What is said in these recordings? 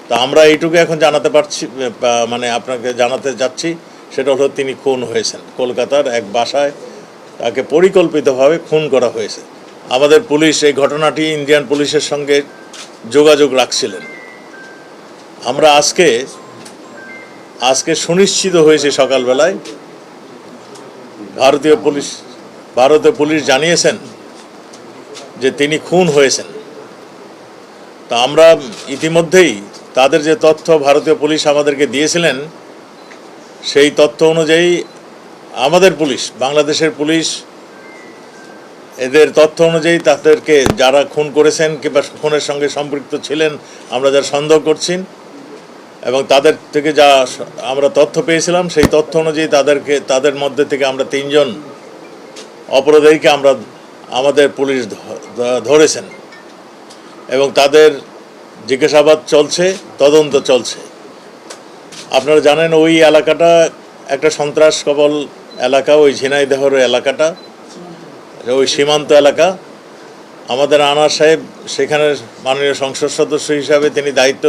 তো আমরা এইটুকু এখন জানাতে পারছি, মানে আপনাকে জানাতে যাচ্ছি, সেটা হলো তিনি খুন হয়েছেন। কলকাতার এক বাসায় তাকে পরিকল্পিতভাবে খুন করা হয়েছে। আমাদের পুলিশ এই ঘটনাটি ইন্ডিয়ান পুলিশের সঙ্গে যোগাযোগ রাখছিলেন। আমরা আজকে সুনিশ্চিত হয়েছে সকালবেলায় ভারতীয় পুলিশ জানিয়েছেন যে তিনি খুন হয়েছেন। তা আমরা ইতিমধ্যেই তাদের যে তথ্য ভারতীয় পুলিশ আমাদেরকে দিয়েছিলেন, সেই তথ্য অনুযায়ী আমাদের পুলিশ, বাংলাদেশের পুলিশ, এদের তথ্য অনুযায়ী তাদেরকে যারা খুন করেছেন কিংবা খুনের সঙ্গে সম্পৃক্ত ছিলেন আমরা যারা সন্দেহ করছি, এবং তাদের থেকে যা আমরা তথ্য পেয়েছিলাম সেই তথ্য অনুযায়ী তাদের মধ্যে থেকে আমরা 3 জন অপরাধীকে আমাদের পুলিশ ধরেছেন এবং তাদের জিজ্ঞাসাবাদ চলছে, তদন্ত চলছে। আপনারা জানেন ওই এলাকাটা একটা সন্ত্রাস কবল এলাকা, ওই ঝিনাইদহের এলাকাটা, ওই সীমান্ত এলাকা। আমাদের আনার সাহেব সেখানে মাননীয় সংসদ সদস্য হিসাবে তিনি দায়িত্ব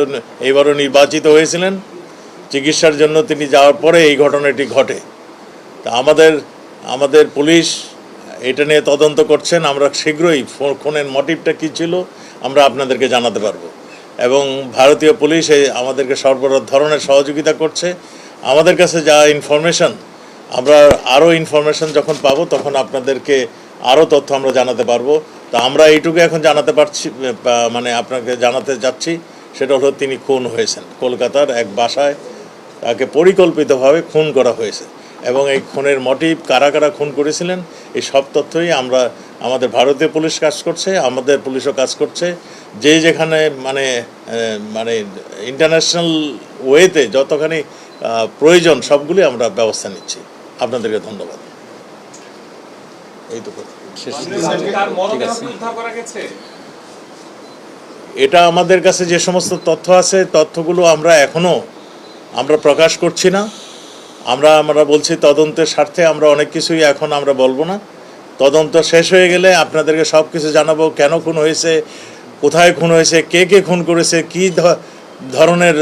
এইবারও নির্বাচিত হয়েছিলেন। চিকিৎসার জন্য তিনি যাওয়ার পরে এই ঘটনাটি ঘটে। তা আমাদের পুলিশ এটা নিয়ে তদন্ত করছেন। আমরা শীঘ্রই খুনের মোটিভটা কী ছিল আমরা আপনাদেরকে জানাতে পারবো, এবং ভারতীয় পুলিশ আমাদেরকে সর্ব ধরনের সহযোগিতা করছে। আমাদের কাছে যা ইনফরমেশন, আমরা আরও ইনফরমেশন যখন পাবো তখন আপনাদেরকে আরও তথ্য আমরা জানাতে পারবো। তা আমরা এইটুকু এখন জানাতে পারছি, মানে আপনাকে জানাতে যাচ্ছি, সেটা হলো তিনি খুন হয়েছেন। কলকাতার এক বাসায় তাকে পরিকল্পিতভাবে খুন করা হয়েছে, এবং এই খুনের মোটিভ, কারা কারা খুন করেছিলেন, এই সব তথ্যই আমাদের ভারতীয় পুলিশ কাজ করছে, আমাদের পুলিশও কাজ করছে। যেখানে মানে ইন্টারন্যাশনাল ওয়েতে যতখানি প্রয়োজন সবগুলি আমরা ব্যবস্থা নিচ্ছি। আপনাদেরকে ধন্যবাদ। এই তো এটা আমাদের কাছে যে সমস্ত তথ্য আছে, তথ্যগুলো আমরা প্রকাশ করছি না। আমরা বলছি তদন্তের স্বার্থে আমরা অনেক কিছুই এখন আমরা বলবো না। তদন্ত শেষ হয়ে গেলে আপনাদেরকে সব কিছু জানাবো, কেন খুন হয়েছে, কোথায় খুন হয়েছে, কে খুন করেছে, কী ধরনের